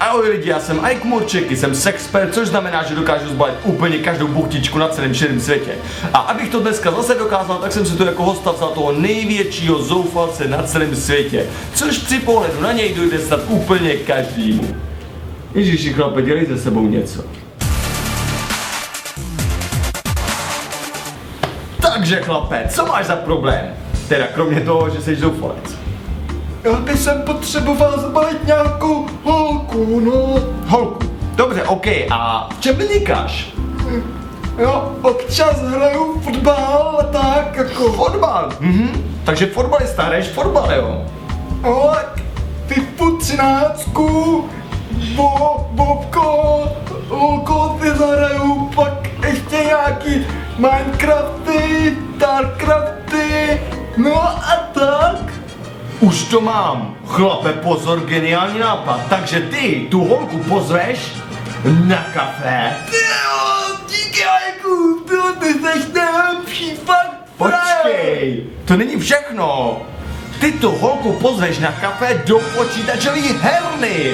Ahoj lidi, já jsem Ike Murček, jsem sexpert, což znamená, že dokážu zbalit úplně každou buchtičku na celém širém světě. A abych to dneska zase dokázal, tak jsem si tu jako hosta vzal toho největšího zoufalce na celém světě. Což při pohledu na něj dojde snad úplně každému. Ježiši chlape, dělej se sebou něco. Takže chlape, co máš za problém? Teda kromě toho, že jsi zoufalec. Já bych jsem potřeboval zbalit nějakou holku, no. Holku. Dobře, OK, a v čem vynikáš? Jo, občas hraju fotbal a tak jako. Fotbal? Takže fotbalista, hraješ fotbal, jo? Jo, typu 13, Bobko, holko ty zahraju, pak ještě nějaký Minecrafty, Starcrafty, no a tak. Už to mám. Chlape, pozor, geniální nápad. Takže ty tu holku pozveš na kafe. Jo, díky Ajku, ty jsi nejlepší, fakt. Počkej, to není všechno. Ty tu holku pozveš na kafe do počítačové herny.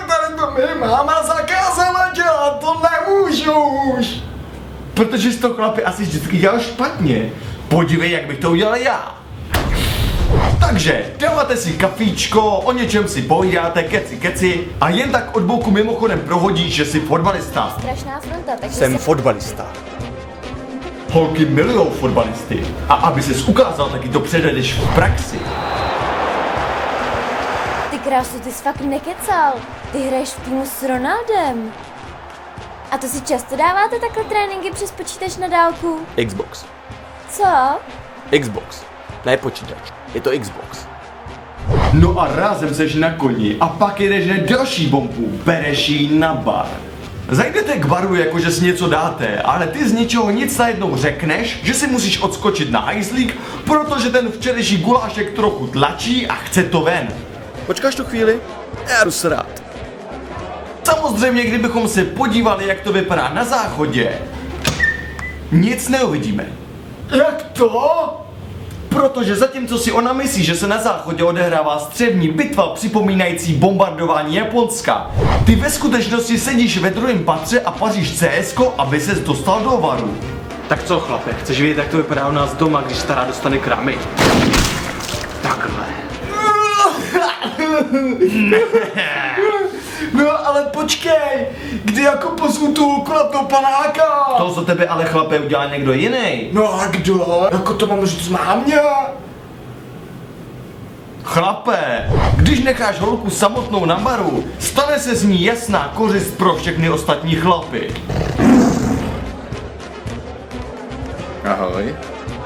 Tady to mi máma zakázala dělat, to nemůžu už. Protože jsi to chlapi asi vždycky dělal špatně. Podívej, jak bych to udělal já. Takže, dáváte si kafíčko, o něčem si povídáte, keci a jen tak od boku mimochodem prohodíš, že jsi fotbalista. Strašná fronta, takže Jsem fotbalista. Holky milujou fotbalisty. A aby ses ukázal, taky to předvedeš v praxi. Ty krásu, ty jsi fakt nekecal. Ty hraješ v týmu s Ronaldem. A to si často dáváte takhle tréninky přes počítač na dálku? Xbox. Co? Xbox. Ne počítač. Je to Xbox. No a rázem seš na koni a pak jedeš na další bombu. Bereš ji na bar. Zajdete k baru, jakože si něco dáte, ale ty z ničeho nic najednou řekneš, že si musíš odskočit na hajzlík, protože ten včerejší gulášek trochu tlačí a chce to ven. Počkáš tu chvíli? Já jdu srát. Samozřejmě, kdybychom se podívali, jak to vypadá na záchodě, nic neuvidíme. Jak to? Protože zatímco si ona myslí, že se na záchodě odehrává střevní bitva připomínající bombardování Japonska, ty ve skutečnosti sedíš ve druhém patře a paříš CSko, aby ses dostal do varu. Tak co chlape, chceš vědět, jak to vypadá u nás doma, když stará dostane krámy? Takhle. No ale počkej, kdy jako pozvu tu holku na toho panáka? To za tebe ale chlape udělá někdo jiný. No a kdo? Jako to mám říct mámě? Chlape, když necháš holku samotnou na baru, stane se z ní jasná kořist pro všechny ostatní chlapy. Ahoj,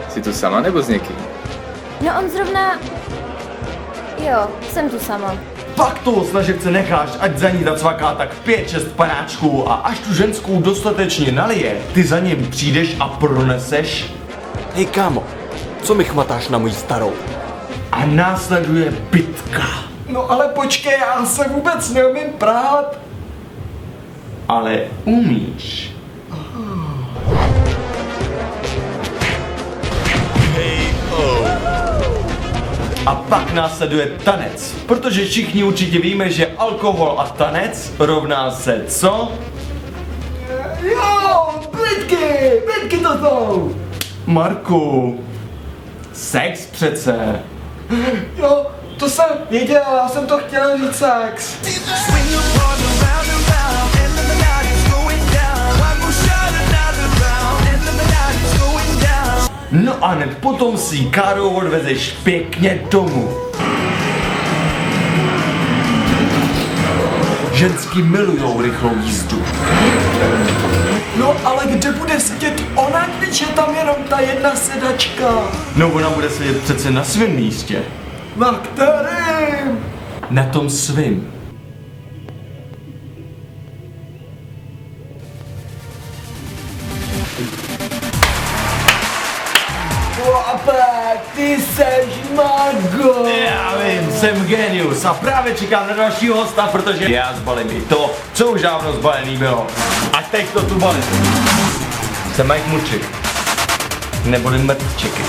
jsi tu sama nebo s někým? No on zrovna... Jo, jsem tu sama. Pak toho snaživce necháš, ať za ní zacvaká tak 5-6 panáčků a až tu ženskou dostatečně nalije, ty za ním přijdeš a proneseš. Hej kámo, co mi chmatáš na mojí starou? A následuje bitka. No ale počkej, já se vůbec neumím prát. Ale umíš. A pak následuje tanec, protože všichni určitě víme, že alkohol a tanec rovná se co? Jo, plitky to jsou. Marku, sex přece. Jo, to jsem věděl, já jsem to chtěl říct sex. No a hned potom si Károu odvezeš pěkně domů. Žensky milujou rychlou jízdu. No ale kde bude sedět ona, když je tam jenom ta jedna sedačka? No ona bude sedět přece na svém místě. Na kterým? Na tom svým. Chlape, ty seš mago. Já vím, jsem genius a právě čekám na dalšího hosta, protože já zbalím i to, co už dávno zbalený bylo. A teď to tu balím. Jsem Mike Murček. Neboli mrtvčeky.